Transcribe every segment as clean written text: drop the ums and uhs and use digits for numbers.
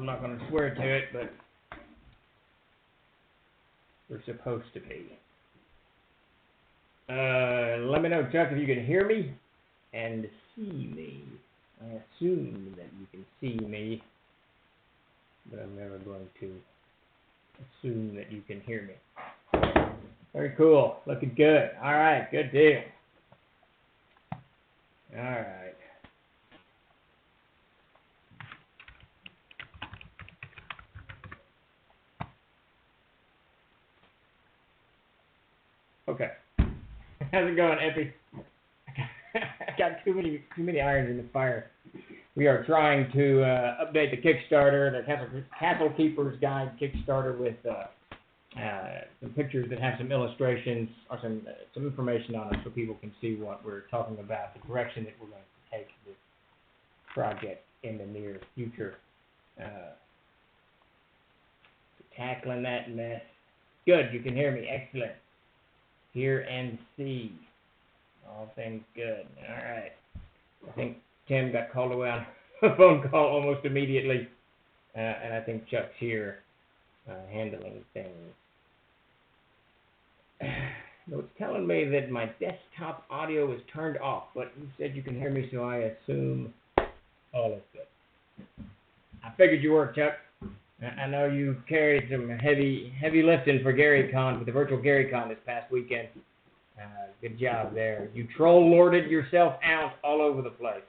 I'm not going to swear to it, but we're supposed to be. Let me know, Chuck, if you can hear me and see me. I assume that you can see me, but I'm never going to assume that you can hear me. Very cool. Looking good. All right. Good deal. All right. Okay. How's it going, Epi? I got too many irons in the fire. We are trying to update the Kickstarter, the Castle Keeper's Guide Kickstarter, with some pictures that have some illustrations or some information on them, so people can see what we're talking about, the direction that we're going to take this project in the near future. Tackling that mess. Good, you can hear me. Excellent. Hear and see. All things good. All right. I think Tim got called away on a phone call almost immediately, and I think Chuck's here handling things. It's telling me that my desktop audio is turned off, but you said you can hear me, so I assume all is good. I figured you were, Chuck. I know you carried some heavy lifting for GaryCon, for the virtual GaryCon this past weekend. Good job there. You troll-lorded yourself out all over the place.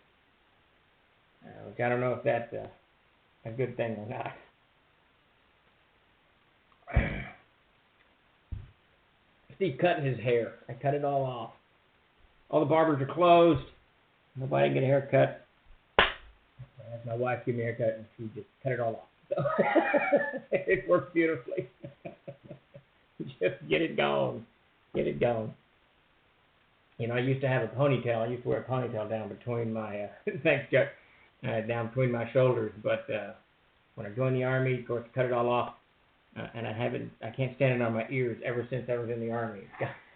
Which I don't know if that's a good thing or not. Steve cutting his hair. I cut it all off. All the barbers are closed. Nobody can get a haircut. I had my wife give me a haircut, and she just cut it all off. So it works beautifully. Just get it gone. Get it gone. You know, I used to have a ponytail. I used to wear a ponytail down between my, thanks, Chuck, down between my shoulders. But when I joined the Army, of course, I cut it all off. And I can't stand it on my ears ever since I was in the Army.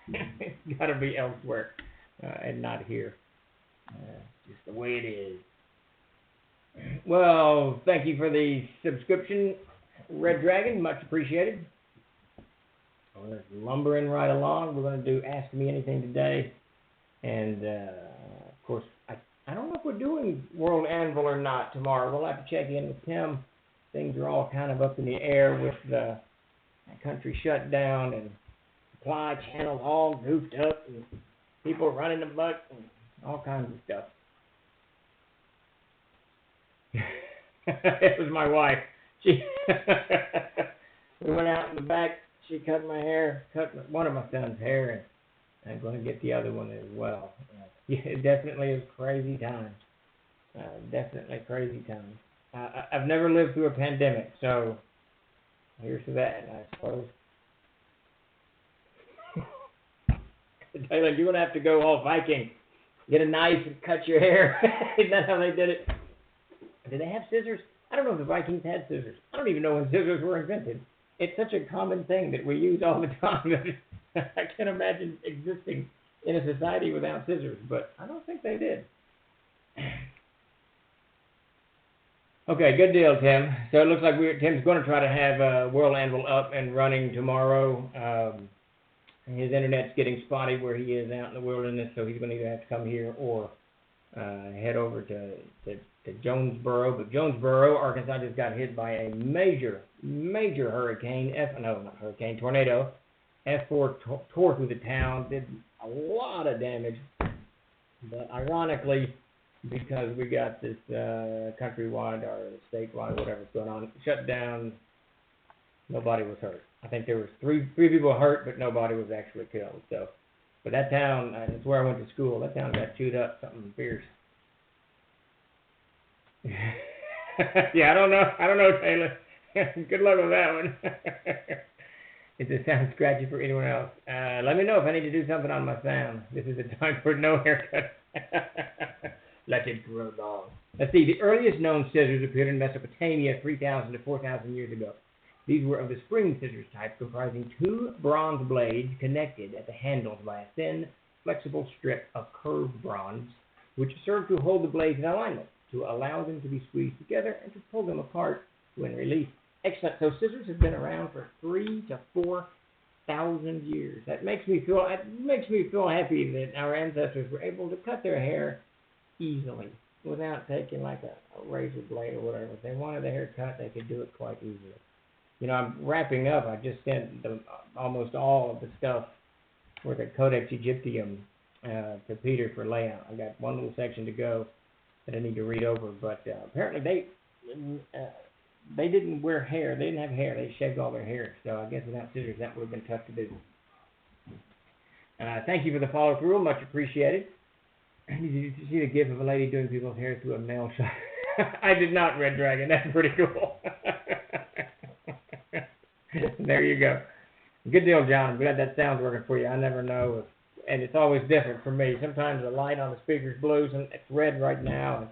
It's got to be elsewhere and not here. Just the way it is. Well, thank you for the subscription, Red Dragon. Much appreciated. We're lumbering right along. We're going to do Ask Me Anything today. And, of course, I don't know if we're doing World Anvil or not tomorrow. We'll have to check in with Tim. Things are all kind of up in the air with the country shut down and supply channels all goofed up and people running amok and all kinds of stuff. It was my wife. We went out in the back. She cut my hair, one of my son's hair, and I'm going to get the other one as well. Yeah, it definitely is crazy times. Definitely crazy times. I've never lived through a pandemic, so here's to that, I suppose. Taylor, you're going to have to go all Viking. Get a knife and cut your hair. Isn't that how they did it? Did they have scissors? I don't know if the Vikings had scissors. I don't even know when scissors were invented. It's such a common thing that we use all the time that I can't imagine existing in a society without scissors, but I don't think they did. Okay, good deal, Tim. So it looks like Tim's going to try to have World Anvil up and running tomorrow. His internet's getting spotty where he is out in the wilderness, so he's going to either have to come here or head over to Jonesboro. But Jonesboro, Arkansas, just got hit by a major hurricane. Tornado. F4 tore through the town, did a lot of damage. But ironically, because we got this countrywide or statewide, whatever's going on, shut down, nobody was hurt. I think there was three people hurt, but nobody was actually killed. So, but that town, that's where I went to school. That town got chewed up, something fierce. Yeah, I don't know, Taylor. Good luck with that one. It just sounds scratchy for anyone else. Let me know if I need to do something on my sound. This is the time for no haircut. Let it grow long. Let's see. The earliest known scissors appeared in Mesopotamia 3,000 to 4,000 years ago. These were of the spring scissors type, comprising two bronze blades connected at the handles by a thin, flexible strip of curved bronze, which served to hold the blades in alignment, to allow them to be squeezed together and to pull them apart when released. Excellent. So scissors have been around for 3,000 to 4,000 years. That makes me feel happy that our ancestors were able to cut their hair easily without taking like a razor blade or whatever. If they wanted their hair cut, they could do it quite easily. You know, I'm wrapping up. I just sent almost all of the stuff for the Codex Egyptium to Peter for layout. I got one little section to go that I need to read over, but apparently they didn't wear hair. They didn't have hair. They shaved all their hair. So I guess without scissors, that would have been tough to do. Thank you for the follow-through. Much appreciated. Did you see the gif of a lady doing people's hair through a nail shot? I did not, Red Dragon. That's pretty cool. There you go. Good deal, John. I'm glad that sound's working for you. I never know. And it's always different for me. Sometimes the light on the speaker's blue, and it's red right now. And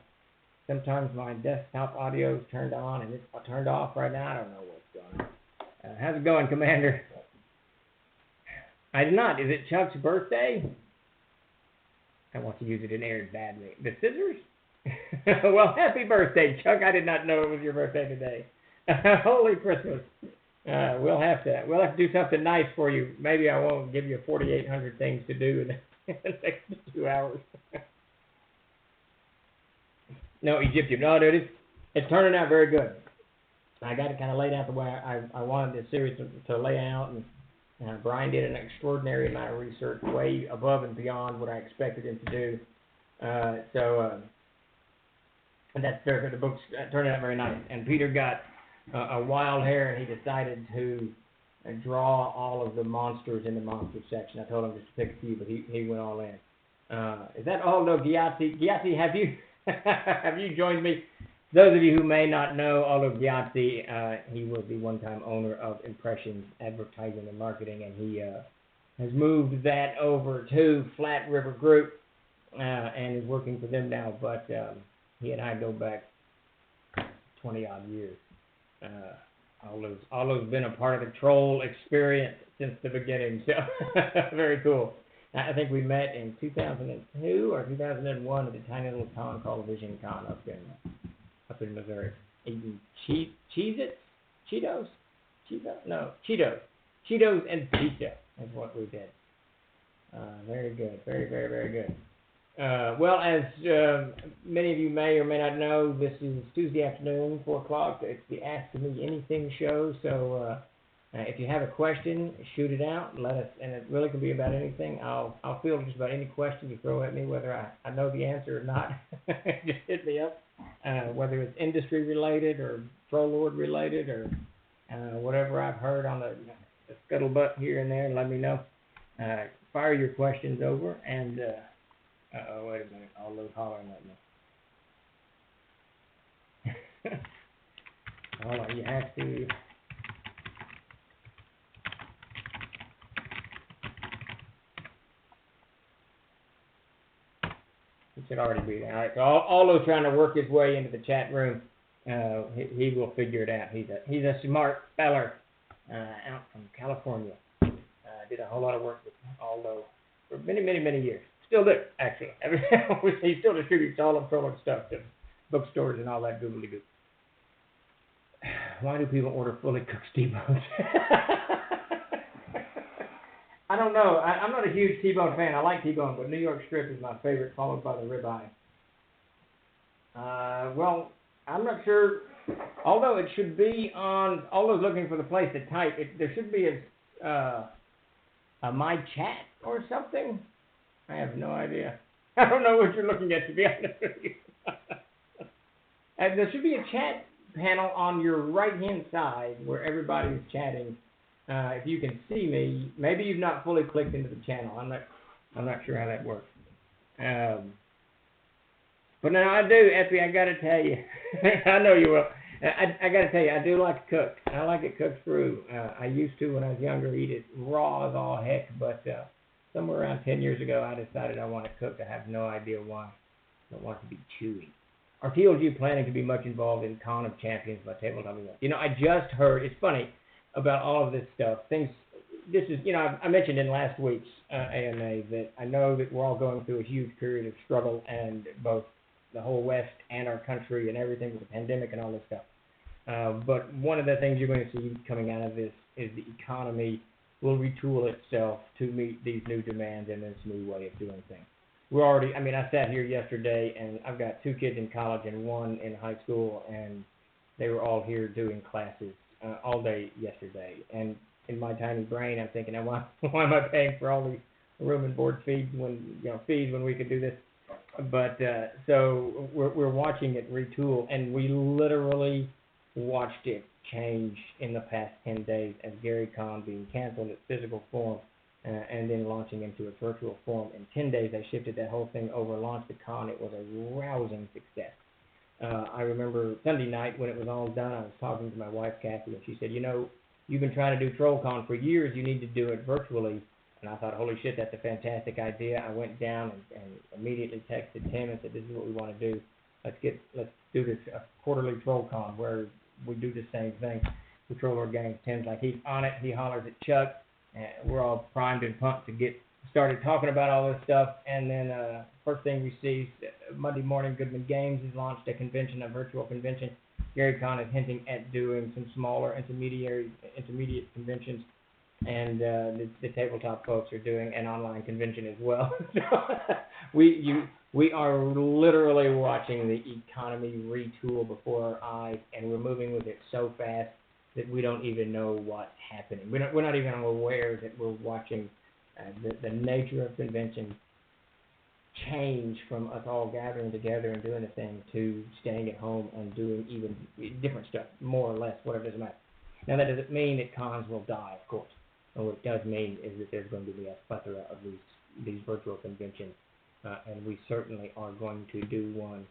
sometimes my desktop audio is turned on and it's turned off right now. I don't know what's going on. How's it going, Commander? I did not. Is it Chuck's birthday? I want to use it in air badly. The scissors? Well, happy birthday, Chuck. I did not know it was your birthday today. Holy Christmas. We'll have to do something nice for you. Maybe I won't give you 4,800 things to do in the next 2 hours. No, Egyptian. No, dude, it's turning out very good. I got it kind of laid out the way I wanted this series to lay out, and Brian did an extraordinary amount of research, way above and beyond what I expected him to do. And that's very good. The book's turned out very nice. And Peter got a wild hair, and he decided to draw all of the monsters in the monster section. I told him just to pick a few, but he went all in. Is that Aldo Ghiazzi? Ghiazzi, have you have you joined me? Those of you who may not know Aldo Ghiazzi, he was the one-time owner of Impressions Advertising and Marketing, and he has moved that over to Flat River Group and is working for them now. But he and I go back 20-odd years. Aldo's been a part of the troll experience since the beginning, so very cool. I think we met in 2002 or 2001 at a tiny little con called Vision Con up in Missouri. Eating Cheetos and pizza is what we did. Very good, very good. Well, as many of you may or may not know, this is Tuesday afternoon, 4 o'clock. It's the Ask Me Anything show. So if you have a question, shoot it out. Let us, and it really can be about anything. I'll field just about any question you throw at me, whether I know the answer or not. Just hit me up. Whether it's industry related or Troll Lord related or whatever I've heard on the scuttlebutt here and there, let me know. Fire your questions over and. Wait a minute. All those hollering at me. Hold on, you have to. It should already be there. All right, so Aldo's trying to work his way into the chat room. He will figure it out. He's a smart feller out from California. Did a whole lot of work with Aldo for many years. Still do, actually. He still distributes all of Trolling stuff to bookstores and all that goobly-goo. Why do people order fully cooked T-bones? I don't know. I'm not a huge T-bone fan. I like T-bone, but New York strip is my favorite, followed by the ribeye. Well, I'm not sure. Although it should be on. Aldo's looking for the place to type. There should be a my chat or something. I have no idea. I don't know what you're looking at, to be honest with you. There should be a chat panel on your right-hand side where everybody's chatting. If you can see me, maybe you've not fully clicked into the channel. I'm not sure how that works. But no, I do, Effie. I got to tell you, I know you will. I got to tell you, I do like to cook. I like it cooked through. I used to, when I was younger, eat it raw as all heck, but somewhere around 10 years ago, I decided I want to cook. I have no idea why. I don't want it to be chewy. Are TLG planning to be much involved in Con of Champions by tabletop events? You know, I just heard, it's funny, about all of this stuff. I mentioned in last week's AMA that I know that we're all going through a huge period of struggle, and both the whole West and our country and everything with the pandemic and all this stuff. But one of the things you're going to see coming out of this is the economy will retool itself to meet these new demands and this new way of doing things. We're already, I mean, I sat here yesterday, and I've got 2 kids in college and 1 in high school, and they were all here doing classes all day yesterday. And in my tiny brain, I'm thinking, now why am I paying for all these room and board fees when we could do this? But so we're watching it retool, and we literally watched it change in the past 10 days as Gary Con being canceled its physical form and then launching into its virtual form. In 10 days, they shifted that whole thing over, launched the con. It was a rousing success. I remember Sunday night when it was all done, I was talking to my wife, Kathy, and she said, you've been trying to do TrollCon for years. You need to do it virtually. And I thought, holy shit, that's a fantastic idea. I went down and immediately texted Tim and said, this is what we want to do. Let's do this quarterly TrollCon where we do the same thing. We troll our games. Tim's like, he's on it. He hollers at Chuck. And we're all primed and pumped to get started talking about all this stuff. And then first thing we see is Monday morning, Goodman Games has launched a convention, a virtual convention. Gary Con is hinting at doing some smaller intermediate conventions. And the tabletop folks are doing an online convention as well. We are literally watching the economy retool before our eyes, and we're moving with it so fast that we don't even know what's happening. We're not even aware that we're watching the nature of convention change from us all gathering together and doing a thing to staying at home and doing even different stuff, more or less, whatever, doesn't matter. Now, that doesn't mean that cons will die, of course. And what it does mean is that there's going to be a plethora of these virtual conventions, and we certainly are going to do one,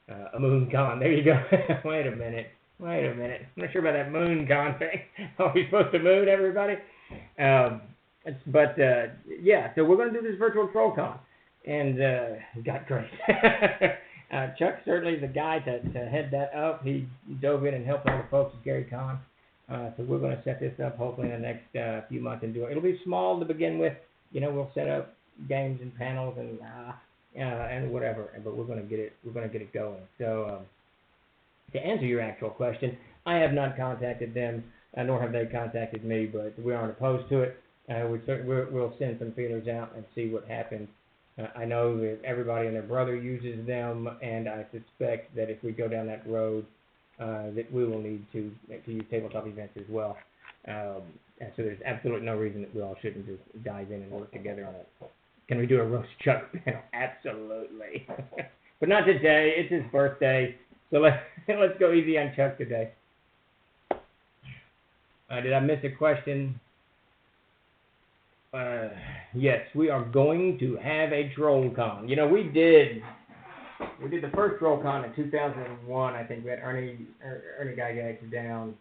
a moon con. There you go. Wait a minute. I'm not sure about that moon con thing. Are we supposed to moon everybody? Yeah, so we're going to do this virtual troll con, and it got great. Chuck's certainly the guy to head that up. He dove in and helped all the folks at Gary Con. So we're going to set this up hopefully in the next few months and do it. It'll be small to begin with. We'll set up games and panels and whatever, but we're going to get it going. So to answer your actual question, I have not contacted them, nor have they contacted me, but we aren't opposed to it. We'll send some feelers out and see what happens. I know that everybody and their brother uses them, and I suspect that if we go down that road, that we will need to use tabletop events as well. And so there's absolutely no reason that we all shouldn't just dive in and work together on it. Can we do a roast Chuck panel? Absolutely. But not today. It's his birthday. So let's go easy on Chuck today. Did I miss a question? Yes, we are going to have a troll con. We did the first troll con in 2001. I think we had Ernie Gygax down.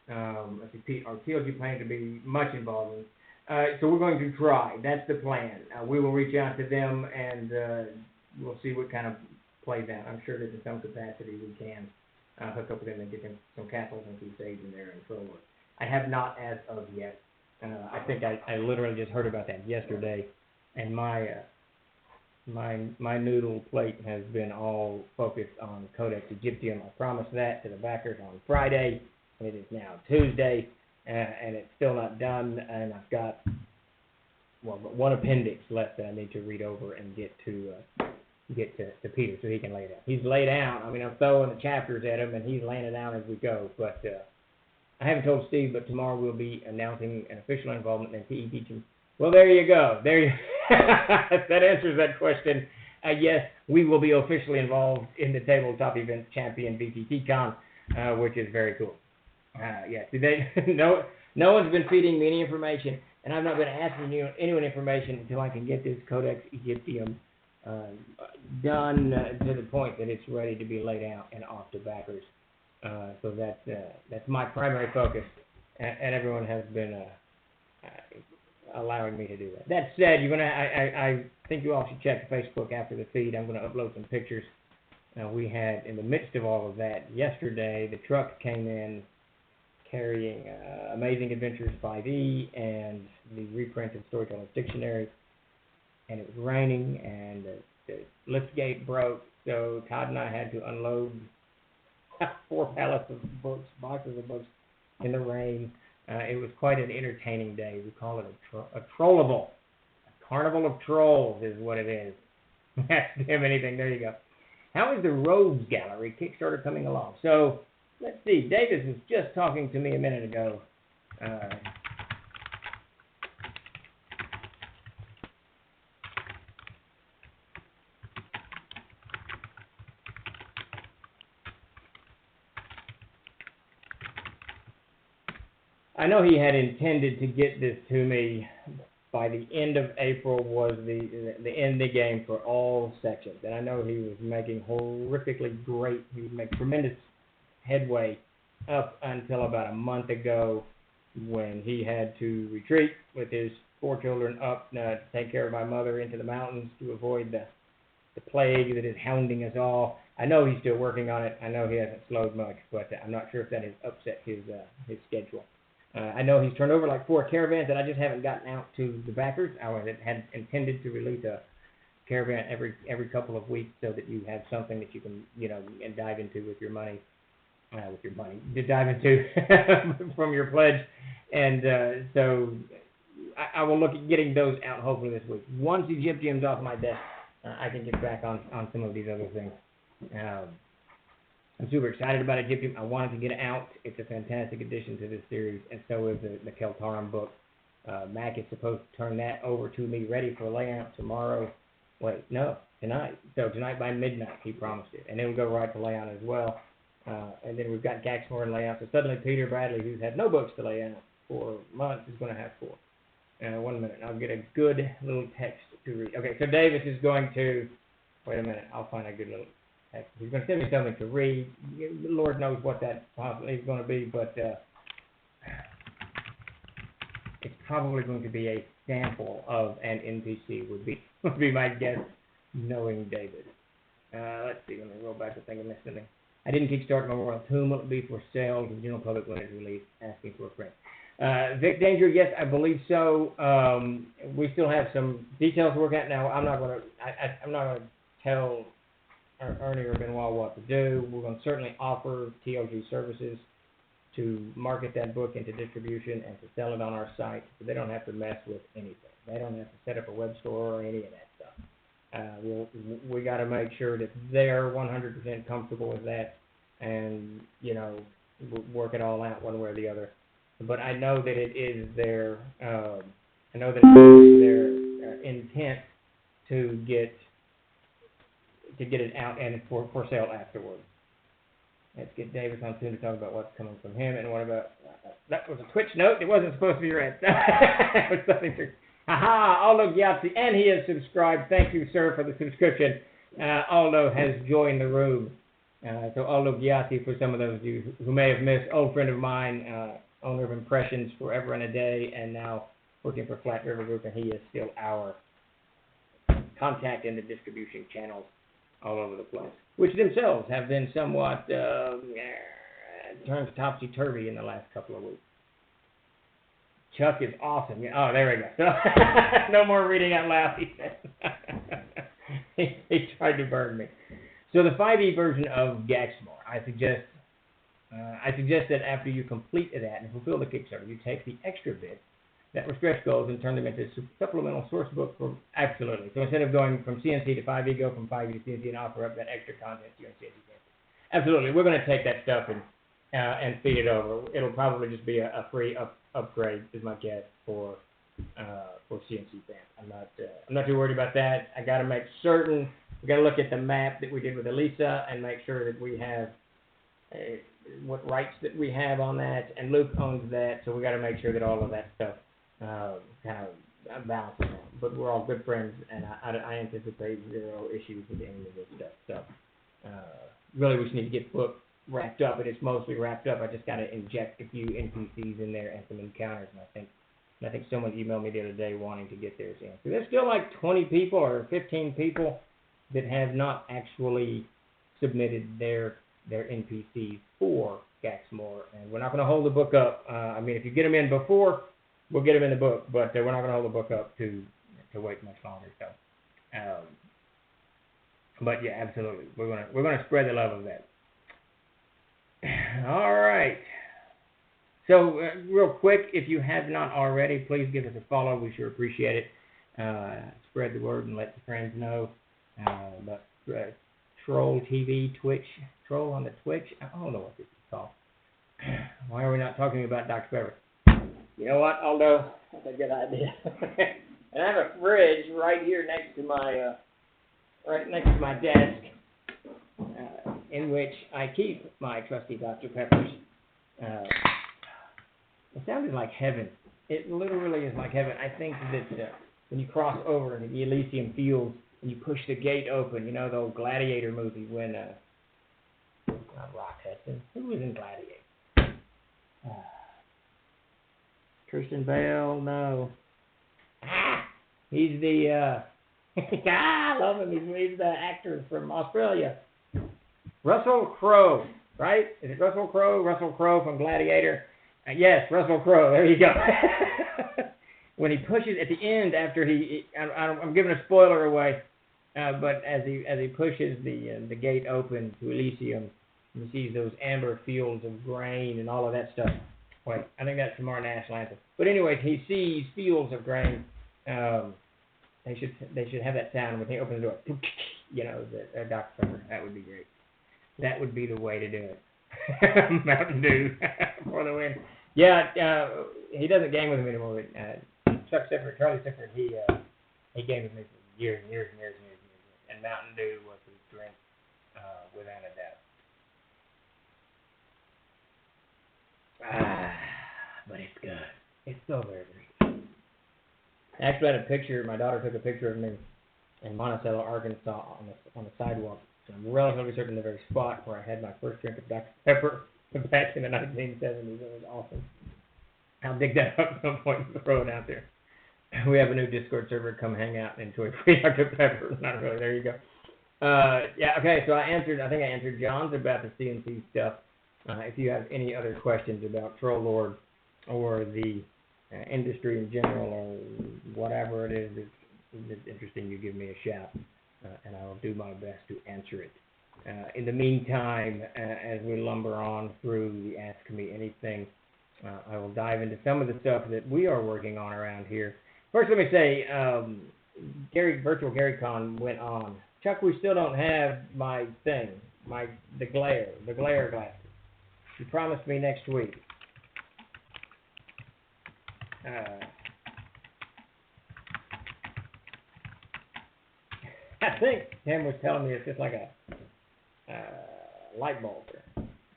I think Pete, our TLG planned to be much involved in. So we're going to try. That's the plan. We will reach out to them and we'll see what kind of plays out. I'm sure that in some capacity we can hook up with them and get them some castles and crusades in there and troll it. I have not as of yet. I think I literally just heard about that yesterday, and my noodle plate has been all focused on Codex Egyptium. I promised that to the backers on Friday, and it is now Tuesday, and it's still not done, and I've got but one appendix left that I need to read over and get to Peter so he can lay it out. He's laid out. I mean, I'm throwing the chapters at him, and he's laying it out as we go, but I haven't told Steve, but tomorrow we'll be announcing an official involvement in PE teaching. Well, there you go. That answers that question. Yes, we will be officially involved in the Tabletop Events Champion VTT Con, which is very cool. Yeah, no one's been feeding me any information, and I've not been asking anyone information until I can get this Codex Egyptium done to the point that it's ready to be laid out and off to backers. So that's my primary focus, and everyone has been allowing me to do that. That said, I think you all should check Facebook after the feed. I'm going to upload some pictures. We had, in the midst of all of that, yesterday, the truck came in carrying Amazing Adventures 5e and the reprint of Storyteller's Dictionary, and it was raining, and the lift gate broke, so Todd and I had to unload 4 pallets of books, boxes of books in the rain. It was quite an entertaining day. We call it a trollable. A carnival of trolls is what it is. Ask him anything. There you go. How is the Rogues Gallery Kickstarter coming along? So, let's see. Davis was just talking to me a minute ago. I know he had intended to get this to me by the end of April was the end of the game for all sections. And I know he was making horrifically great. He was making tremendous headway up until about a month ago when he had to retreat with his 4 children up to take care of my mother into the mountains to avoid the plague that is hounding us all. I know he's still working on it. I know he hasn't slowed much, but I'm not sure if that has upset his schedule. I know he's turned over like 4 caravans that I just haven't gotten out to the backers. I had intended to release a caravan every couple of weeks so that you have something that you can, and dive into with your money, to dive into from your pledge. And so I will look at getting those out hopefully this week. Once Egyptian's off my desk, I can get back on some of these other things. I'm super excited about Egyptian. I wanted to get it out. It's a fantastic addition to this series, and so is the 𝚃𝚘𝚕𝚕 book. Mac is supposed to turn that over to me ready for layout tomorrow. Wait, no, tonight. So tonight by midnight, he promised it, and it'll go right to layout as well. And then we've got Gaxmore and layout. So suddenly Peter Bradley, who's had no books to lay out for months, is going to have 4. 1 minute. I'll get a good little text to read. Okay, so Davis is going to, wait a minute, I'll find a good little text. He's going to send me something to read. Lord knows what that possibly is going to be, but it's probably going to be a sample of an NPC would be my guess, knowing David. Let's see, let me roll back the thing and miss something. I didn't kickstart my Royal Tomb. Will it be for sale to the general public when it's released? Asking for a friend. Vic Danger, yes, I believe so. We still have some details to work out now. I'm not going to tell Ernie or Benoit what to do. We're going to certainly offer TLG services to market that book into distribution and to sell it on our site, so they don't have to mess with anything. They don't have to set up a web store or any of that stuff. We got to make sure that they're 100% comfortable with that, and work it all out one way or the other. But I know that it is their intent to get it out and for sale afterwards. Let's get Davis on soon to talk about what's coming from him. And what about that was a Twitch note. It wasn't supposed to be read. That was something to. Aha! Aldo Giazzi, and he has subscribed. Thank you, sir, for the subscription. Aldo has joined the room. So Aldo Giazzi, for some of those of you who may have missed, old friend of mine, owner of Impressions Forever and a Day, and now working for Flat River Group, and he is still our contact in the distribution channels all over the place, which themselves have been somewhat turned topsy-turvy in the last couple of weeks. Chuck is awesome. Oh, there we go. So, no more reading out loud, he said. he tried to burn me. So the 5e version of Gaxmore, I suggest that after you complete that and fulfill the Kickstarter, you take the extra bits that were stretch goals and turn them into supplemental source book for absolutely. So instead of going from CNC to 5e, go from 5e to CNC and offer up that extra content to your CNC. Absolutely, we're going to take that stuff and feed it over. It'll probably just be a free upgrade, is my guess, for CNC fans. I'm not too worried about that. I got to make certain. We got to look at the map that we did with Elisa and make sure that we have what rights that we have on that. And Luke owns that, so we got to make sure that all of that stuff kind of balances out. But we're all good friends, and I anticipate 0 issues with any of this stuff. So really, we just need to get the book wrapped up, and it's mostly wrapped up. I just got to inject a few NPCs in there and some encounters, and I think someone emailed me the other day wanting to get theirs in. So there's still like 20 people or 15 people that have not actually submitted their NPCs for Gaxmore, and we're not going to hold the book up. I mean, if you get them in before, we'll get them in the book, but we're not going to hold the book up to wait much longer. So, but yeah, absolutely, we're going to spread the love of that. All right. So, real quick, if you have not already, please give us a follow. We sure appreciate it. Spread the word and let your friends know. But Troll TV, Twitch, Troll on the Twitch. I don't know what this is called. Why are we not talking about Dr. Pepper? You know what, Aldo? That's a good idea. And I have a fridge right here next to my desk, in which I keep my trusty Dr. Peppers. It sounded like heaven. It literally is like heaven. I think that when you cross over into the Elysium Fields and you push the gate open, you know the old Gladiator movie when not Rock Hudson. Who was in Gladiator? Christian Bale? No. He's the I love him. He's the actor from Australia. Russell Crowe, right? Is it Russell Crowe? Russell Crowe from Gladiator. Yes, Russell Crowe. There you go. When he pushes at the end, after I'm giving a spoiler away, but as he pushes the gate open to Elysium, he sees those amber fields of grain and all of that stuff. Wait, I think that's from our national anthem. But anyway, he sees fields of grain. They should have that sound when they open the door. You know, the Dr. Pepper. That would be great. That would be the way to do it. Mountain Dew for the win. Yeah, he doesn't game with me anymore. Chuck Sifford, Charlie Sifford, he gamed with me for years and years and years and years and years. And Mountain Dew was his drink, without a doubt. But it's good. It's so very, very good. I actually had a picture. My daughter took a picture of me in Monticello, Arkansas, on the sidewalk. I'm relatively certain the very spot where I had my first drink of Dr. Pepper back in the 1970s. It was awesome. I'll dig that up at some point and throw it out there. We have a new Discord server. Come hang out and enjoy free Dr. Pepper. Not really. There you go. Yeah, okay, so I think I answered John's about the CNC stuff. If you have any other questions about Troll Lord or the industry in general or whatever it is that's interesting, you give me a shout. And I will do my best to answer it. In the meantime, as we lumber on through the Ask Me Anything, I will dive into some of the stuff that we are working on around here. First, let me say, Virtual GaryCon went on. Chuck, we still don't have my thing, the glare glasses. You promised me next week. I think Tim was telling me it's just like a light bulb or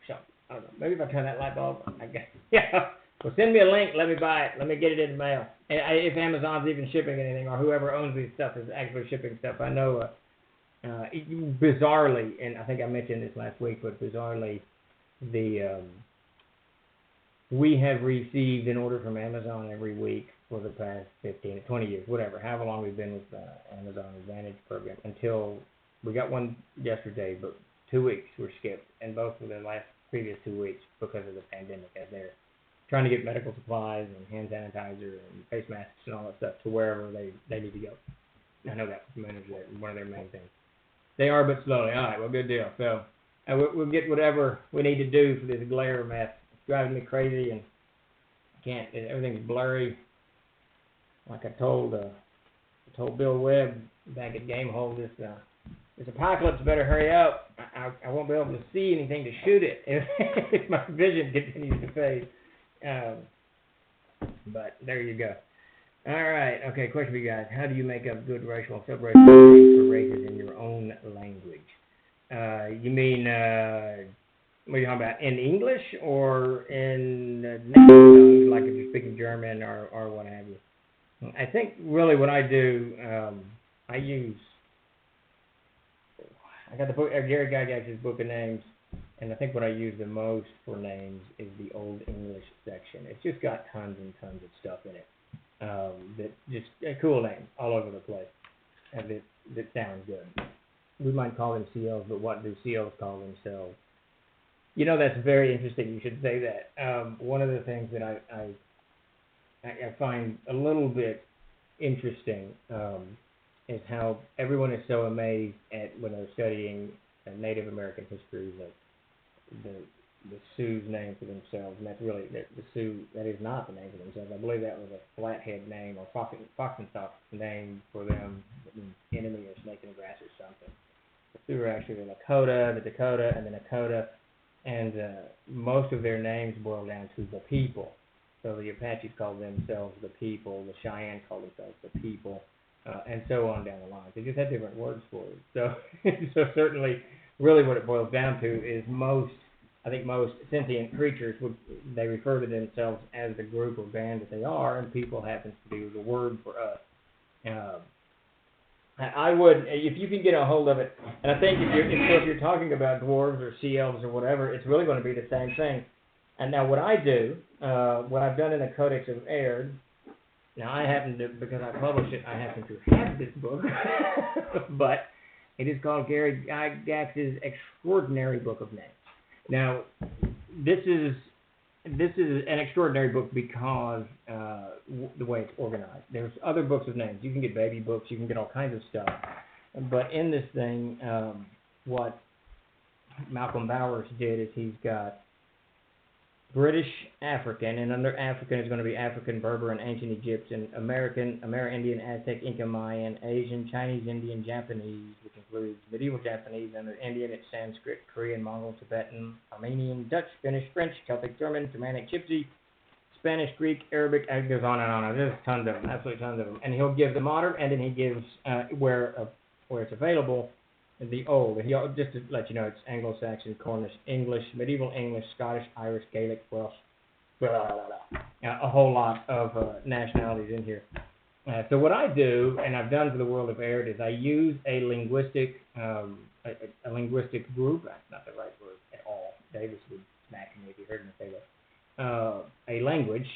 something. I don't know. Maybe if I turn that light bulb, I guess. Yeah. Well, send me a link. Let me buy it. Let me get it in the mail. And if Amazon's even shipping anything, or whoever owns these stuff is actually shipping stuff, I know. Bizarrely, and I think I mentioned this last week, but bizarrely, we have received an order from Amazon every week for the past 15, 20 years, whatever, however long we've been with the Amazon Advantage program, until we got one yesterday, but 2 weeks were skipped, and both of the previous 2 weeks because of the pandemic, as they're trying to get medical supplies and hand sanitizer and face masks and all that stuff to wherever they need to go. I know that was one of their main things. They are, but slowly. All right, well, good deal. So we'll get whatever we need to do for this glare mess. It's driving me crazy, and everything's blurry. Like I told Bill Webb back at Gamehole, this apocalypse better hurry up. I won't be able to see anything to shoot it if my vision continues to fade. But there you go. All right. Okay, question for you guys. How do you make up good racial and sub-racial names for races in your own language? You mean, what are you talking about, in English or in native tongues, like if you're speaking German or what have you? I think really what I do, I got the book, Gary Gygax's book of names, and I think what I use the most for names is the Old English section. It's just got tons and tons of stuff in it. That just a cool name all over the place, and that sounds good. We might call them CLs, but what do CLs call themselves? You know, that's very interesting. You should say that. One of the things that I find a little bit interesting is how everyone is so amazed at when they're studying Native American history, the Sioux name for themselves, and that's really the Sioux. That is not the name for themselves. I believe that was a Flathead name or Foxenstock name for them, enemy or snake in the grass or something. The Sioux are actually the Lakota, the Dakota, and the Nakota, and most of their names boil down to the people. So the Apaches call themselves the people, the Cheyenne call themselves the people, and so on down the line. They just had different words for it. So, so certainly, really what it boils down to is most sentient creatures they refer to themselves as the group or band that they are, and people happens to be the word for us. I would, if you can get a hold of it, and I think if you're talking about dwarves or sea elves or whatever, it's really going to be the same thing. And now what I do, what I've done in the Codex of Erd, now I happen to, because I published it, I happen to have this book, but it is called Gary Gygax's Extraordinary Book of Names. Now, this is an extraordinary book because the way it's organized. There's other books of names. You can get baby books, you can get all kinds of stuff. But in this thing, what Malcolm Bowers did is he's got British African, and under African is going to be African, Berber, and Ancient Egyptian, American, Amerindian, Aztec, Inca, Mayan, Asian, Chinese, Indian, Japanese, which includes medieval Japanese. Under Indian, it's Sanskrit, Korean, Mongol, Tibetan, Armenian, Dutch, Finnish, French, Celtic, German, Germanic, Gypsy, Spanish, Greek, Arabic, and it goes on and on. There's tons of them, absolutely tons of them. And he'll give the modern, and then he gives, where it's available, the old. Just to let you know, it's Anglo-Saxon, Cornish, English, medieval English, Scottish, Irish, Gaelic, Welsh, a whole lot of nationalities in here. So what I do, and I've done for the world of Erd, is I use a linguistic group. That's not the right word at all. Davis would smack me if you heard me say that. A language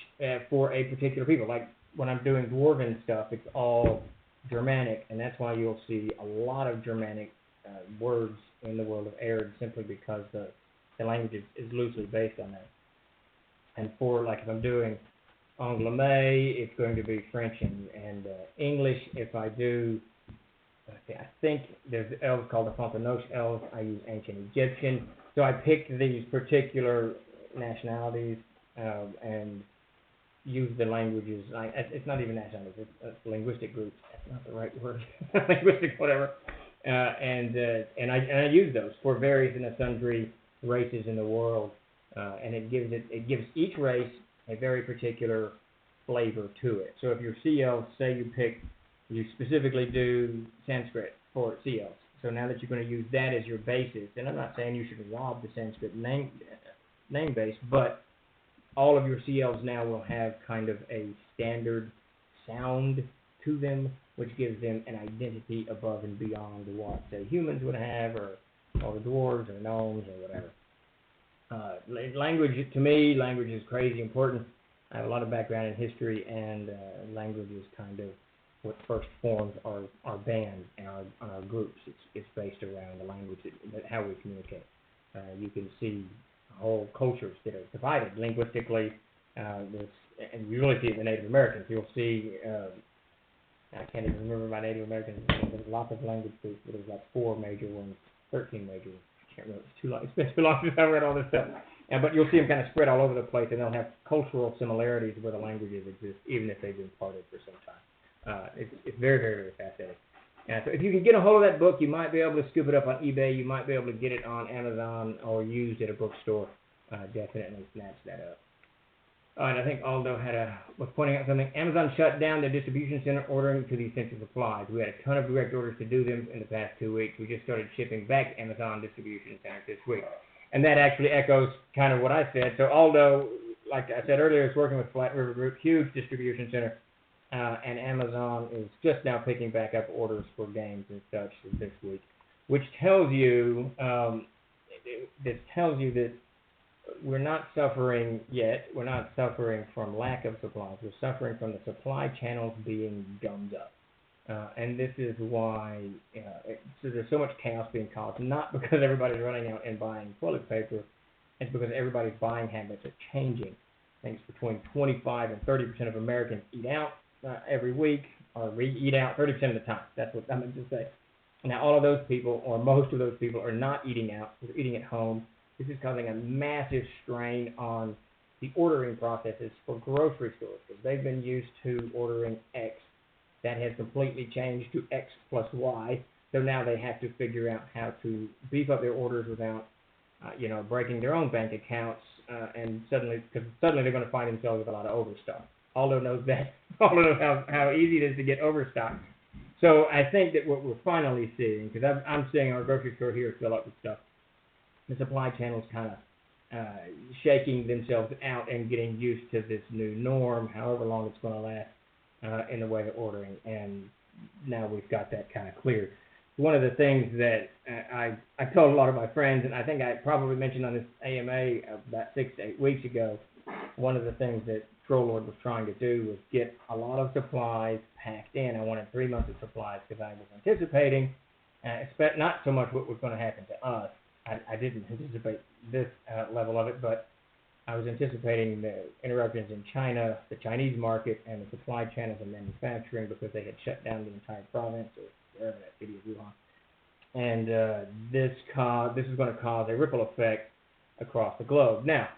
for a particular people. Like when I'm doing dwarven stuff, it's all Germanic, and that's why you'll see a lot of Germanic words in the world of Erd, simply because the language is loosely based on that. And for, like, if I'm doing Anglais, it's going to be French and English. If I do, I think there's elves called the Fontenoche elves. I use Ancient Egyptian. So I picked these particular nationalities and use the languages. It's not even nationalities. It's linguistic groups. That's not the right word. Linguistic whatever. And I use those for various and sundry races in the world, and it gives each race a very particular flavor to it. So if you're sea elves, say you specifically do Sanskrit for sea elves. So now that you're going to use that as your basis, and I'm not saying you should rob the Sanskrit name base, but all of your sea elves now will have kind of a standard sound to them, which gives them an identity above and beyond what, say, humans would have, or the dwarves, or gnomes, or whatever. Language, to me, language is crazy important. I have a lot of background in history, and language is kind of what first forms our band and our groups. It's based around the language, how we communicate. You can see whole cultures that are divided linguistically, and you really see it in the Native Americans. You'll see, I can't even remember my Native Americans. There's lots of language groups, but there's like 4 major ones, 13 major ones. I can't remember. It's too long. It's been too long since I read all this stuff. But you'll see them kind of spread all over the place, and they'll have cultural similarities where the languages exist, even if they've been parted for some time. It's very, very, very fascinating. So if you can get a hold of that book, you might be able to scoop it up on eBay. You might be able to get it on Amazon or used at a bookstore. Definitely snatch that up. And I think Aldo was pointing out something. Amazon shut down their distribution center ordering to the essential supplies. We had a ton of direct orders to do them in the past 2 weeks. We just started shipping back to Amazon distribution center this week. And that actually echoes kind of what I said. So Aldo, like I said earlier, is working with Flat River Group, huge distribution center. And Amazon is just now picking back up orders for games and such this week, which tells you that we're not suffering yet. We're not suffering from lack of supplies. We're suffering from the supply channels being gummed up. And this is why so there's so much chaos being caused, not because everybody's running out and buying toilet paper. It's because everybody's buying habits are changing. I think it's between 25 and 30% of Americans eat out every week, or eat out 30% of the time. That's what I meant to say. Now, all of those people, or most of those people, are not eating out. They're eating at home. this is causing a massive strain on the ordering processes for grocery stores, because they've been used to ordering X. That has completely changed to X plus Y. So now they have to figure out how to beef up their orders without, breaking their own bank accounts, and suddenly they're going to find themselves with a lot of overstock. Aldo knows that. Aldo knows how easy it is to get overstock. So I think that what we're finally seeing, because I'm seeing our grocery store here fill up with stuff, the supply channel's kind of shaking themselves out and getting used to this new norm, however long it's going to last, in the way of ordering. And now we've got that kind of cleared. One of the things that I told a lot of my friends, and I think I probably mentioned on this AMA about 6 to 8 weeks ago, one of the things that TROLLZAH was trying to do was get a lot of supplies packed in. I wanted 3 months of supplies because I was anticipating, not so much what was going to happen to us. I didn't anticipate this level of it, but I was anticipating the interruptions in China, the Chinese market, and the supply channels and manufacturing, because they had shut down the entire province, or wherever that city is, Wuhan. And this is going to cause a ripple effect across the globe. Now,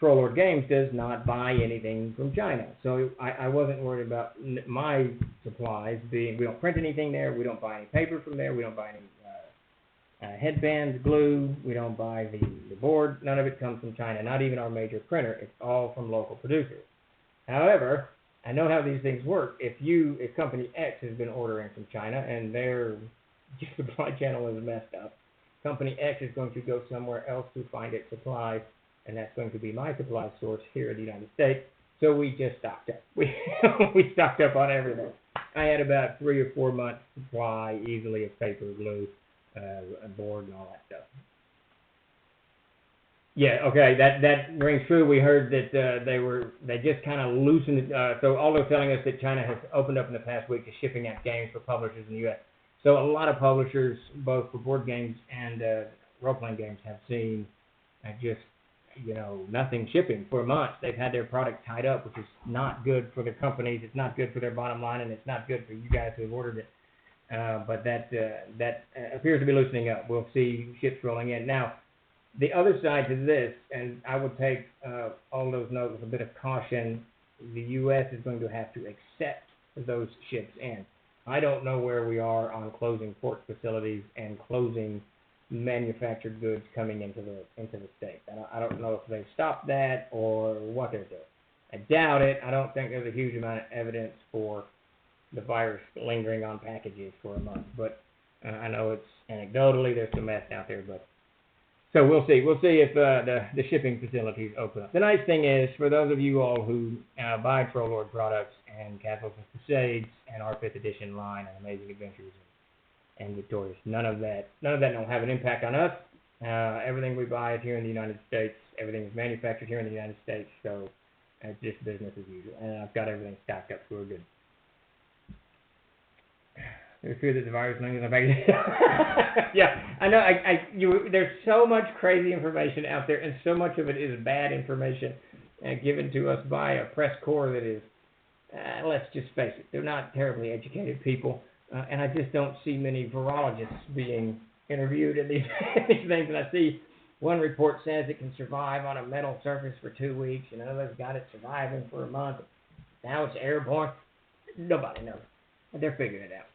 TROLLZAH Games does not buy anything from China, so I wasn't worried about my supplies being. We don't print anything there. We don't buy any paper from there. We don't buy any headbands, glue. We don't buy the board. None of it comes from China. Not even our major printer. It's all from local producers. However, I know how these things work. If Company X has been ordering from China and their supply channel is messed up, Company X is going to go somewhere else to find its supplies, and that's going to be my supply source here in the United States. So we just stocked up. We stocked up on everything. I had about 3 or 4 months supply easily of paper, glue, a board, and all that stuff. Yeah, okay, that rings true. We heard that they just kind of loosened it. So Aldo telling us that China has opened up in the past week to shipping out games for publishers in the U.S. So a lot of publishers, both for board games and role-playing games, have seen just nothing shipping for months. They've had their product tied up, which is not good for the companies. It's not good for their bottom line, and it's not good for you guys who have ordered it. But that appears to be loosening up. We'll see ships rolling in. Now, the other side to this, and I would take all those notes with a bit of caution, the U.S. is going to have to accept those ships in. I don't know where we are on closing port facilities and closing manufactured goods coming into the state. I don't know if they've stopped that or what they're doing. I doubt it. I don't think there's a huge amount of evidence for the virus lingering on packages for a month, but I know it's anecdotally there's some mess out there, but so we'll see. We'll see if the shipping facilities open up. The nice thing is, for those of you all who buy TROLLZAH products and Castles and Crusades and our 5th edition line and Amazing Adventures and Victorious, none of that will have an impact on us. Everything we buy is here in the United States. Everything is manufactured here in the United States, so it's just business as usual. And I've got everything stocked up, so we're good. There's fear that the virus lingers on packages. Yeah, I know. There's so much crazy information out there, and so much of it is bad information given to us by a press corps that is, let's just face it, they're not terribly educated people, and I just don't see many virologists being interviewed in these things. And I see one report says it can survive on a metal surface for 2 weeks, and another's got it surviving for a month. Now it's airborne. Nobody knows. They're figuring it out.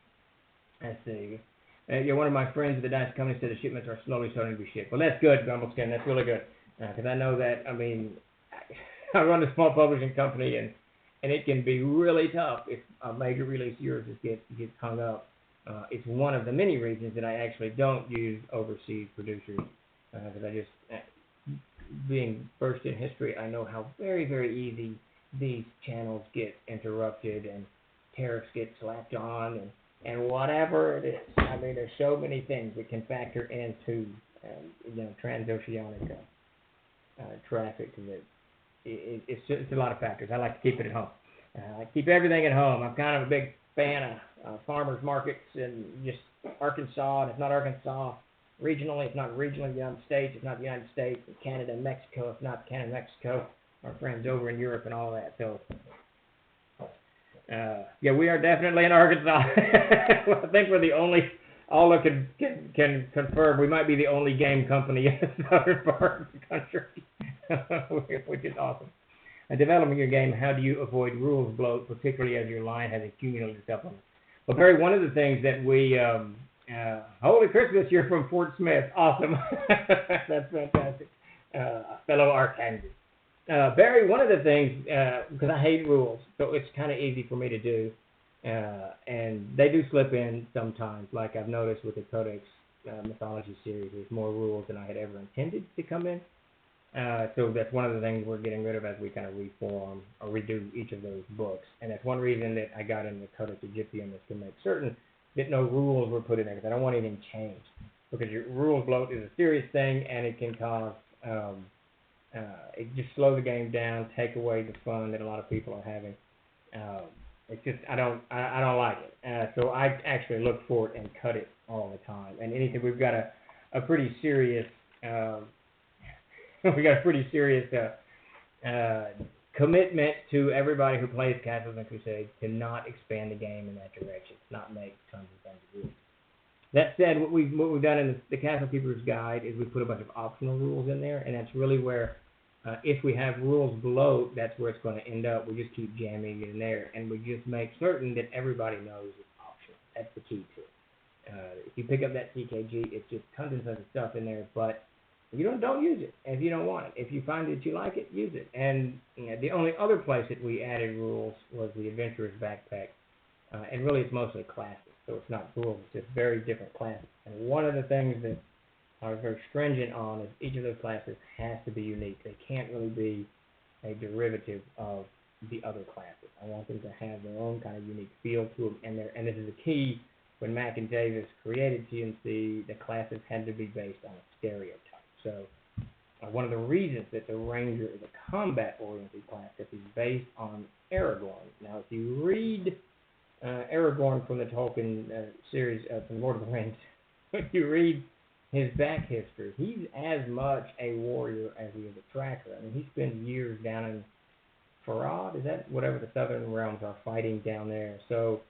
I see. One of my friends at the dice company said the shipments are slowly starting to be shipped. Well, that's good, Grumbleskin. That's really good. Because I know that, I run a small publishing company, and it can be really tough if a major release of yours gets hung up. It's one of the many reasons that I actually don't use overseas producers. Because I just, being versed in history, I know how very, very easy these channels get interrupted and tariffs get slapped on and whatever it is. There's so many things that can factor into transoceanic traffic that it's a lot of factors. I like to keep it at home. I keep everything at home. I'm kind of a big fan of farmers markets in just Arkansas, and it's not Arkansas regionally. It's not regionally the United States. It's not the United States. It's Canada and Mexico. It's not Canada and Mexico. Our friends over in Europe and all that. So. We are definitely in Arkansas. I think we're the only Although can confirm we might be the only game company in the southern part of the country, which is awesome. Developing your game, how do you avoid rules bloat, particularly as your line has accumulated supplements? Well, Perry, one of the things that we, Holy Christmas, you're from Fort Smith. Awesome. That's fantastic. Fellow Arkansas. Barry, one of the things, because I hate rules, so it's kind of easy for me to do, and they do slip in sometimes, like I've noticed with the Codex Mythology series, there's more rules than I had ever intended to come in. So that's one of the things we're getting rid of as we kind of reform or redo each of those books. And that's one reason that I got in the Codex Egyptium, is to make certain that no rules were put in there, because I don't want anything changed. Because your rules bloat is a serious thing, and it can cause, it just slow the game down, take away the fun that a lot of people are having. It's just, I don't like it. So I actually look for it and cut it all the time. And anything, we've got a pretty serious, commitment to everybody who plays Castles and Crusades to not expand the game in that direction, not make tons of things rules. That said, what we've done in the Castle Keeper's Guide is we put a bunch of optional rules in there, and that's really where, if we have rules bloat, that's where it's going to end up. We just keep jamming it in there, and we just make certain that everybody knows it's optional. That's the key to it. If you pick up that TKG, it's just tons and tons of stuff in there, but you don't use it if you don't want it. If you find that you like it, use it. And the only other place that we added rules was the Adventurer's Backpack. And really it's mostly classes, so it's not rules, it's just very different classes. And one of the things that I was very stringent on is each of those classes has to be unique. They can't really be a derivative of the other classes. I want them to have their own kind of unique feel to them. And this is a key. When Mac and Davis created TNC, the classes had to be based on a stereotype. So one of the reasons that the Ranger is a combat-oriented class is he's based on Aragorn. Now, if you read Aragorn from the Tolkien series from Lord of the Rings, if you read his back history, he's as much a warrior as he is a tracker. I mean, he spends years down in Farad, is that whatever the Southern Realms are, fighting down there. So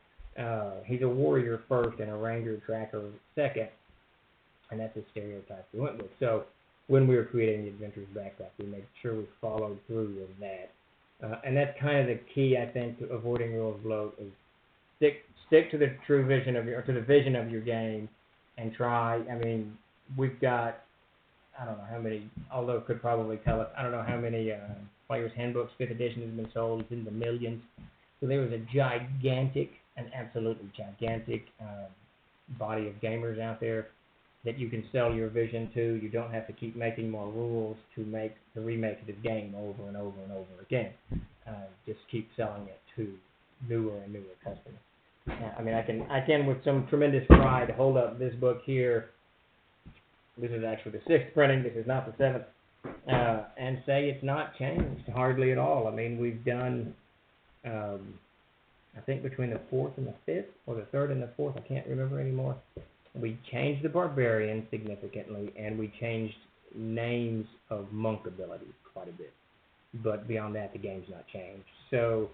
he's a warrior first and a Ranger tracker second, and that's the stereotype we went with. So when we were creating the Adventurer's Backpack, we made sure we followed through with that. And that's kind of the key, I think, to avoiding rules bloat, is stick to the true vision of the vision of your game, and try. I mean, we've got, I don't know how many, although it could probably tell us, I don't know how many Player's Handbooks 5th edition has been sold. It's in the millions. So there was a gigantic, an absolutely gigantic body of gamers out there that you can sell your vision to. You don't have to keep making more rules to remake this game over and over and over again. Just keep selling it to newer and newer customers. I mean, I can with some tremendous pride hold up this book here. This is actually the 6th printing. This is not the 7th, and say it's not changed hardly at all. I mean, we've done, I think between the 4th and the 5th, or the 3rd and the 4th, I can't remember anymore. We changed the barbarian significantly, and we changed names of monk abilities quite a bit. But beyond that, the game's not changed. So,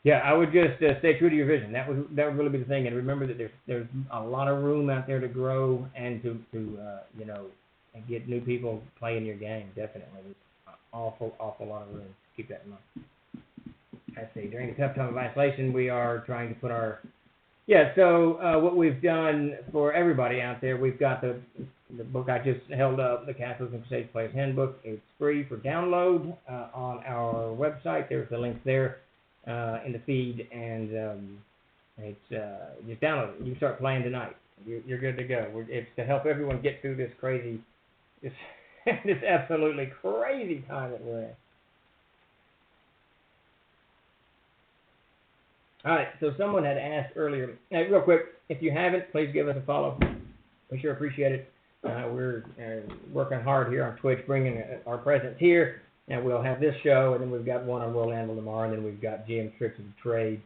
yeah, I would just stay true to your vision. That would really be the thing. And remember that there's a lot of room out there to grow and to you know, and get new people playing your game. Definitely, there's an awful lot of room. Keep that in mind. I see. During the tough time of isolation, we are trying to put our what we've done for everybody out there, we've got the book I just held up, the Castles and Crusades Player's Handbook. It's free for download on our website. There's the link there in the feed, and it's just download it. You can start playing tonight. You're good to go. It's to help everyone get through this crazy, this absolutely crazy time that we're in. All right, so someone had asked earlier, real quick, if you haven't, please give us a follow. We sure appreciate it. We're working hard here on Twitch, bringing our presence here, and we'll have this show, and then we've got one on World Anvil tomorrow, and then we've got GM's Tricks of the Trade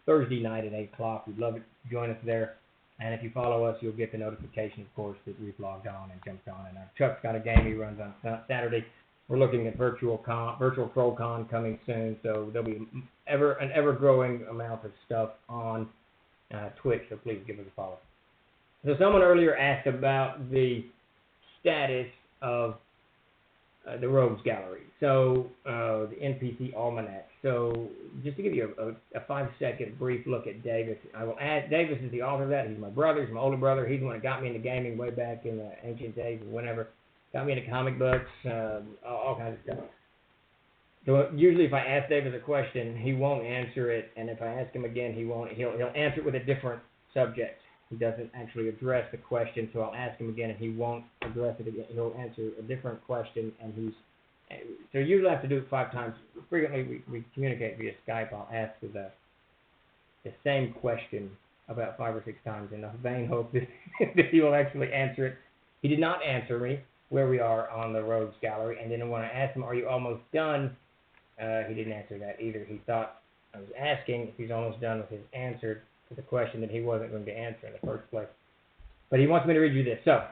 Thursday night at 8 o'clock. We'd love it. Join us there. And if you follow us, you'll get the notification, of course, that we've logged on and jumped on. And Chuck's got a game he runs on Saturday. We're looking at virtual TrollCon coming soon, so there'll be an ever-growing amount of stuff on Twitch, so please give us a follow. So someone earlier asked about the status of the Rogues Gallery, so the NPC Almanac. So just to give you a 5-second brief look at Davis, I will add, Davis is the author of that. He's my brother. He's my older brother. He's the one that got me into gaming way back in the ancient days, whenever. Got me into comic books, all kinds of stuff. So usually if I ask Davis a question, he won't answer it, and if I ask him again, he'll answer it with a different subject. He doesn't actually address the question, so I'll ask him again, and he won't address it again. He'll answer a different question, and so usually I have to do it 5 times. Frequently we communicate via Skype. I'll ask the same question about 5 or 6 times in the vain hope that he will actually answer it. He did not answer me where we are on the Rogues Gallery, and then when I asked him, "Are you almost done?" He didn't answer that either. He thought I was asking if he's almost done with his answer to the question that he wasn't going to answer in the first place. But he wants me to read you this. So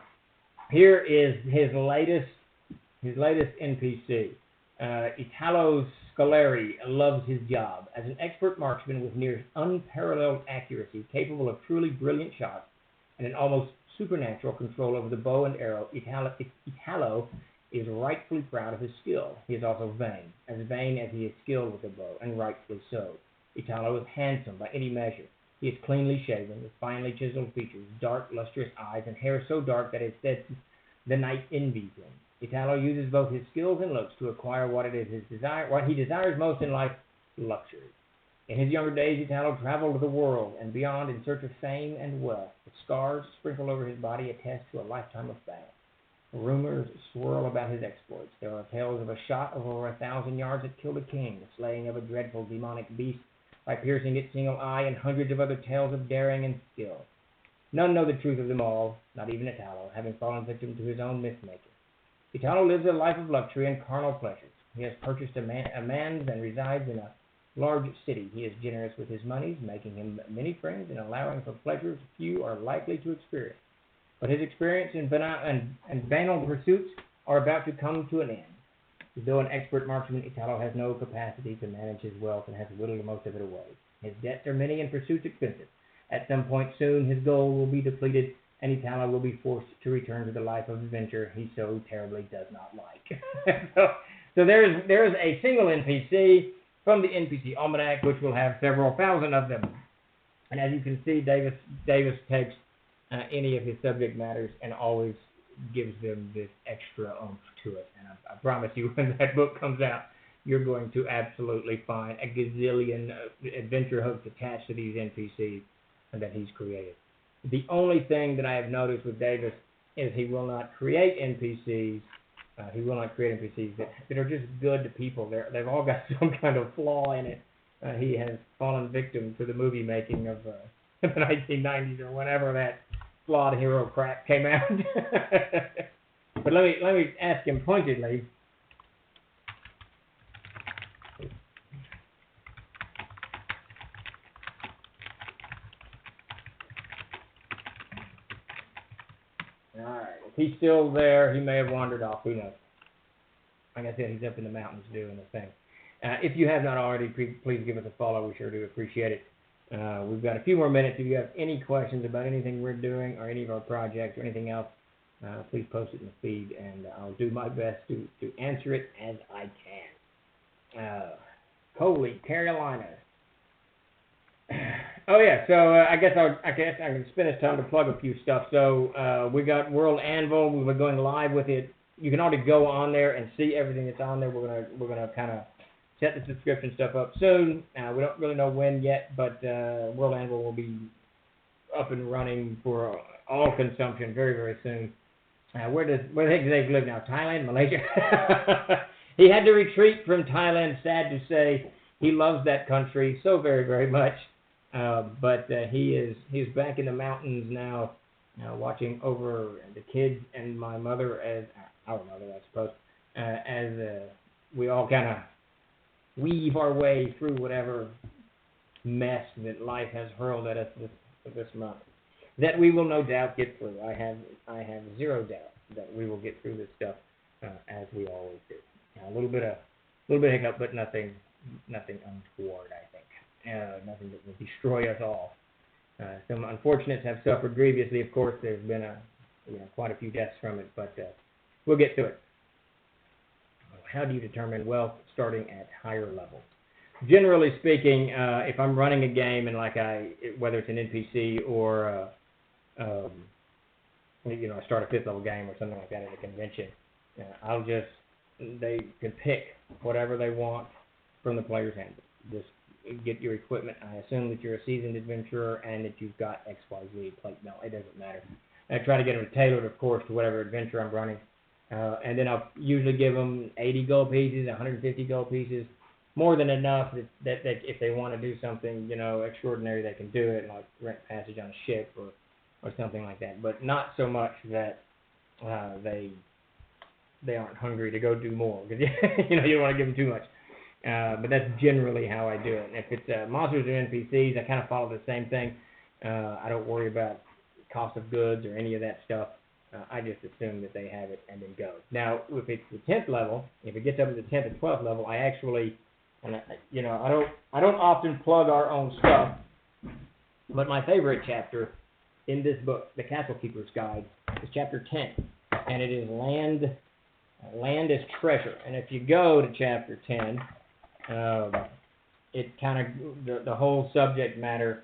here is his latest NPC. 𝚃𝚛𝚘𝚕𝚕 loves his job. As an expert marksman with near unparalleled accuracy, capable of truly brilliant shots, and an almost supernatural control over the bow and arrow, 𝚃𝚘𝚘 is rightfully proud of his skill. He is also vain as he is skilled with the bow, and rightfully so. 𝚃𝚘𝚘 is handsome by any measure. He is cleanly shaven, with finely chiseled features, dark, lustrous eyes, and hair so dark that it says the night envies him. 𝚃𝚘𝚘 uses both his skills and looks to acquire what he desires most in life, luxury. In his younger days, 𝚃𝚘𝚘 traveled the world and beyond in search of fame and wealth. The scars sprinkled over his body attest to a lifetime of battle. Rumors swirl about his exploits. There are tales of a shot of over 1,000 yards that killed a king, the slaying of a dreadful demonic beast by piercing its single eye, and hundreds of other tales of daring and skill. None know the truth of them all, not even 𝚃𝚘𝚘, having fallen victim to his own myth-making. 𝚃𝚘𝚘 lives a life of luxury and carnal pleasures. He has purchased a man's and resides in a large city. He is generous with his monies, making him many friends and allowing for pleasures few are likely to experience. But his experience and banal pursuits are about to come to an end. Though an expert marksman, 𝚃𝚘𝚘 has no capacity to manage his wealth and has whittled most of it away. His debts are many and pursuits expensive. At some point soon, his gold will be depleted, and 𝚃𝚘𝚘 will be forced to return to the life of adventure he so terribly does not like. so there is a single NPC from the NPC Almanac, which will have several thousand of them. And as you can see, Davis takes any of his subject matters and always gives them this extra oomph to it. And I promise you, when that book comes out, you're going to absolutely find a gazillion adventure hooks attached to these NPCs that he's created. The only thing that I have noticed with Davis is he will not create NPCs. That are just good to people. They've all got some kind of flaw in it. He has fallen victim to the movie making of the 1990s or whenever that flawed hero crap came out. But let me ask him pointedly. All right. If he's still there, he may have wandered off. Who knows? Like I said, he's up in the mountains doing the thing. If you have not already, please give us a follow. We sure do appreciate it. We've got a few more minutes. If you have any questions about anything we're doing or any of our projects or anything else, please post it in the feed, and I'll do my best to answer it as I can. Holy Carolina. Oh yeah, so I guess I can spend this time to plug a few stuff. So we got World Anvil. We're going live with it. You can already go on there and see everything that's on there. We're gonna kind of set the subscription stuff up soon. We don't really know when yet, but World Anvil will be up and running for all consumption very, very soon. Where the heck does Dave live now? Thailand, Malaysia? He had to retreat from Thailand, sad to say. He loves that country so very, very much. But he's back in the mountains now, watching over the kids and my mother, as our mother, I suppose, as we all kind of weave our way through whatever mess that life has hurled at us this month. That we will no doubt get through. I have zero doubt that we will get through this stuff as we always do. A little bit of hiccup, but nothing untoward, I think. Nothing that will destroy us all. Some unfortunates have suffered grievously, of course. There's been quite a few deaths from it, but we'll get to it. How do you determine wealth starting at higher levels? Generally speaking, if I'm running a game and whether it's an NPC or I start a 5th level game or something like that at a convention, they can pick whatever they want from the player's handbook. Just get your equipment. I assume that you're a seasoned adventurer and that you've got XYZ plate. No, it doesn't matter. I try to get them tailored, of course, to whatever adventure I'm running. And then I'll usually give them 80 gold pieces, 150 gold pieces, more than enough that if they want to do something, extraordinary, they can do it, like rent passage on a ship or something like that. But not so much that they aren't hungry to go do more, because you don't want to give them too much. But that's generally how I do it. And if it's monsters or NPCs, I kind of follow the same thing. I don't worry about cost of goods or any of that stuff. I just assume that they have it and then go. Now, if it's the 10th level, if it gets up to the 10th or 12th level, I actually, I don't often plug our own stuff, but my favorite chapter in this book, The Castle Keeper's Guide, is chapter 10, and it is Land is Treasure. And if you go to chapter 10, it kind of, the whole subject matter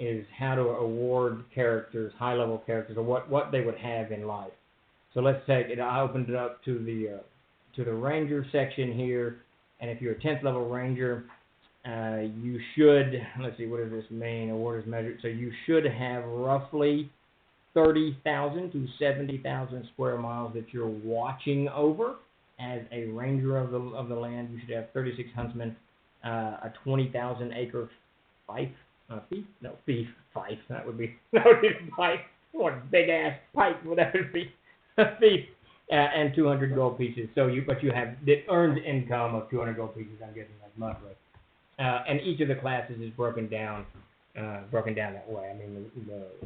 is how to award characters, high-level characters, or what they would have in life. So let's take it. I opened it up to the Ranger section here, and if you're a 10th level Ranger, you should, let's see, what does this mean? Award is measured. So you should have roughly 30,000 to 70,000 square miles that you're watching over as a Ranger of the land. You should have 36 huntsmen, a 20,000 acre fief. That would be a fief. What a big ass pipe would that be? A fief. And 200 gold pieces. But you have the earned income of 200 gold pieces. I'm guessing that's monthly. And each of the classes is broken down that way. I mean,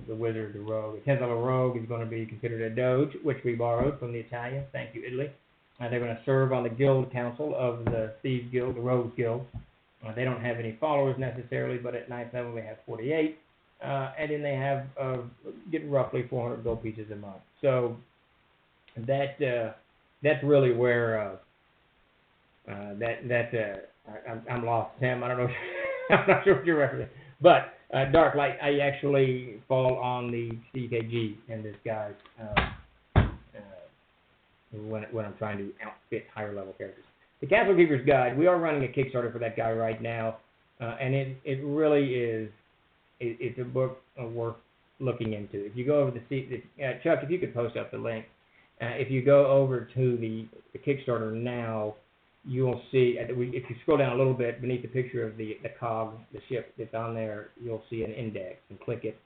the wizard, the rogue. The 10th level rogue is going to be considered a doge, which we borrowed from the Italians. Thank you, Italy. They're going to serve on the guild council of the Thieves Guild, the Rogues Guild. They don't have any followers necessarily, but at 9th level they have 48, and then they have get roughly 400 gold pieces a month. So that's really where I'm lost, Tim. I don't know. I'm not sure what you're referencing, but Dark Light, I actually fall on the CKG in this guide when I'm trying to outfit higher level characters. The Castle Keeper's Guide, we are running a Kickstarter for that guy right now, and it really is, it's a book worth looking into. If you go over Chuck, if you could post up the link, if you go over to the Kickstarter now, you'll see, if you scroll down a little bit beneath the picture of the cog, the ship that's on there, you'll see an index, and click it.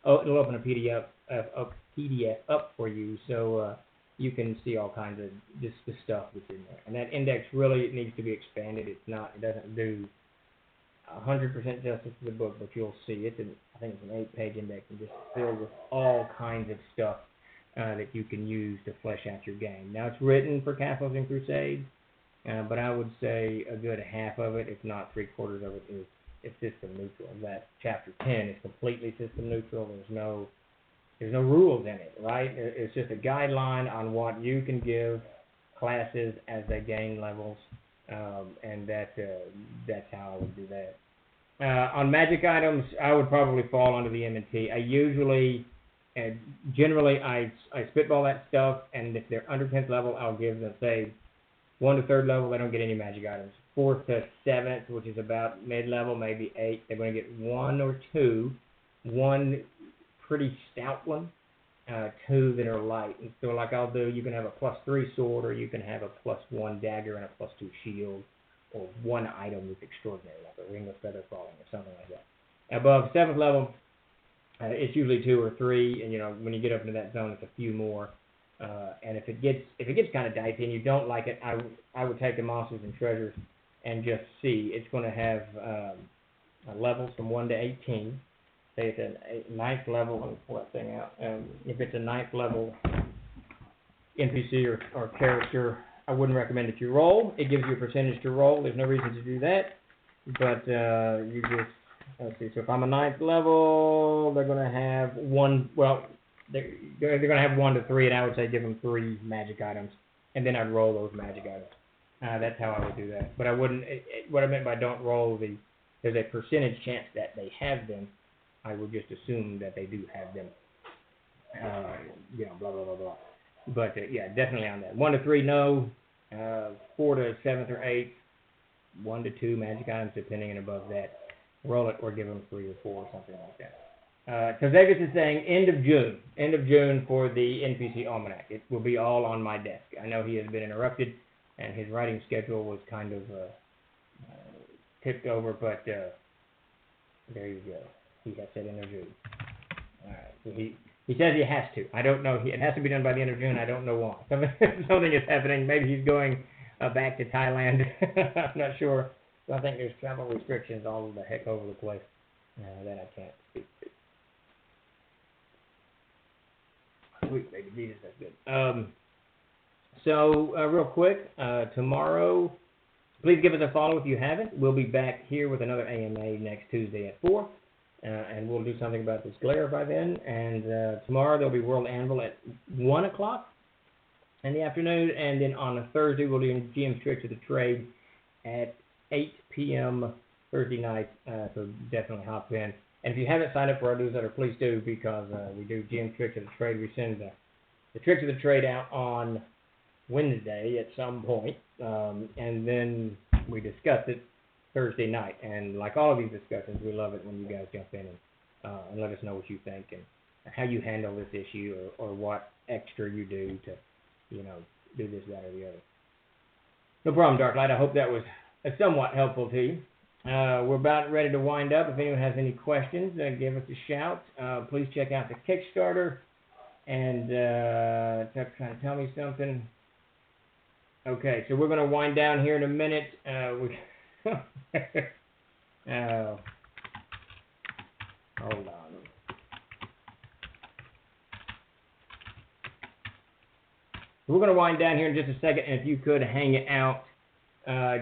Oh, it'll open a PDF up for you, so you can see all kinds of just the stuff that's in there. And that index really needs to be expanded. It doesn't do 100% justice to the book, but you'll see I think it's an 8-page index and just filled with all kinds of stuff that you can use to flesh out your game. Now, it's written for Castles and Crusades, but I would say a good half of it, if not 3/4 of it, is system neutral. That chapter 10 is completely system neutral. There's no rules in it, right? It's just a guideline on what you can give classes as they gain levels, and that's how I would do that. On magic items, I would probably fall under the M&T. I usually, generally, I spitball that stuff, and if they're under 10th level, I'll give them, say, 1 to 3rd level, they don't get any magic items. 4th to 7th, which is about mid-level, maybe 8, they're going to get 1 or 2, 1 pretty stout one, 2 that are light. And so like I'll do, you can have a +3 sword, or you can have a +1 dagger and a +2 shield, or 1 item that's extraordinary, like a ring of feather falling or something like that. Above 7th level, it's usually 2 or 3, and when you get up into that zone, it's a few more. And if it gets kind of dicey and you don't like it, I would take the Monsters and Treasures and just see. It's going to have levels from 1 to 18. Say it's a 9th level. Let me pull that thing out. If it's a 9th level NPC or character, I wouldn't recommend that you roll. It gives you a percentage to roll. There's no reason to do that, but you just let's see. So if I'm a 9th level, they're going to have one. Well, they're going to have 1 to 3, and I would say give them 3 magic items, and then I'd roll those magic items. That's how I would do that. But I wouldn't. What I meant by don't roll there's a percentage chance that they have them. I would just assume that they do have them. Blah blah blah blah. But yeah, definitely on that. 1 to 3, no. 4 to 7th or 8th, 1 to 2 magic items, depending and above that. Roll it or give them 3 or 4 or something like that. 𝚃𝚘𝚕𝚕 is saying end of June for the NPC Almanac. It will be all on my desk. I know he has been interrupted, and his writing schedule was kind of tipped over, but there you go. He has said end of June. All right, so he says he has to. I don't know. It has to be done by the end of June. I don't know why. Something is happening. Maybe he's going back to Thailand. I'm not sure. So I think there's travel restrictions all the heck over the place that I can't speak to. Sweet, baby Jesus, that's good. So real quick, tomorrow, please give us a follow if you haven't. We'll be back here with another AMA next Tuesday at 4. And we'll do something about this glare by then. And tomorrow there'll be World Anvil at 1 o'clock in the afternoon. And then on a Thursday, we'll do GM's Tricks of the Trade at 8 p.m. Thursday night. So definitely hop in. And if you haven't signed up for our newsletter, please do, because we do GM's Tricks of the Trade. We send the Tricks of the Trade out on Wednesday at some point. And then we discuss it Thursday night, and like all of these discussions, we love it when you guys jump in and let us know what you think and how you handle this issue, or what extra you do to, do this, that, or the other. No problem, Darklight. I hope that was somewhat helpful to you. We're about ready to wind up. If anyone has any questions, give us a shout. Please check out the Kickstarter and trying to tell me something. Okay, so we're going to wind down here in a minute. Hold on. We're going to wind down here in just a second, and if you could hang it out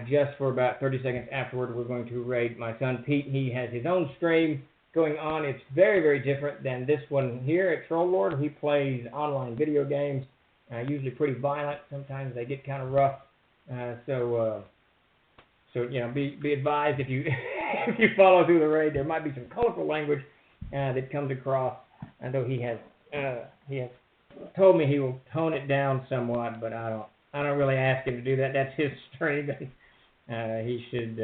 just for about 30 seconds afterward, we're going to raid my son Pete. He has his own stream going on. It's very, very different than this one here at Troll Lord. He plays online video games, usually pretty violent. Sometimes they get kind of rough. So be advised if you if you follow through the raid, there might be some colorful language that comes across. Although he has told me he will tone it down somewhat, but I don't really ask him to do that. That's his stream. He should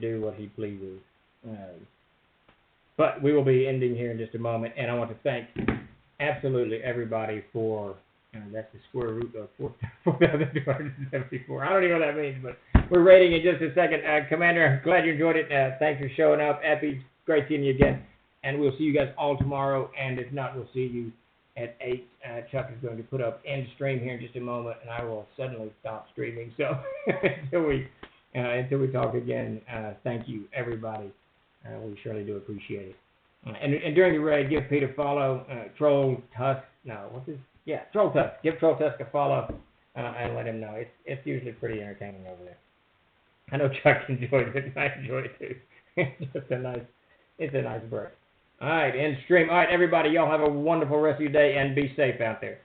do what he pleases. But we will be ending here in just a moment, and I want to thank absolutely everybody for. That's the square root of 4,274. I don't even know what that means, but we're rating in just a second. Commander, I'm glad you enjoyed it. Thanks for showing up. Epi, great seeing you again. And we'll see you guys all tomorrow. And if not, we'll see you at 8. Chuck is going to put up end stream here in just a moment, and I will suddenly stop streaming. So until we talk again, thank you, everybody. We surely do appreciate it. And during the raid, give Pete a follow. 𝚃𝚘𝚘𝚕𝚔. No, what's his? Yeah, 𝚃𝚘𝚘𝚕𝚔. Give 𝚃𝚘𝚘𝚕𝚔 a follow and let him know. It's usually pretty entertaining over there. I know Chuck enjoyed it. I enjoyed it too. It's a nice break. All right, end stream. All right, everybody, y'all have a wonderful rest of your day and be safe out there.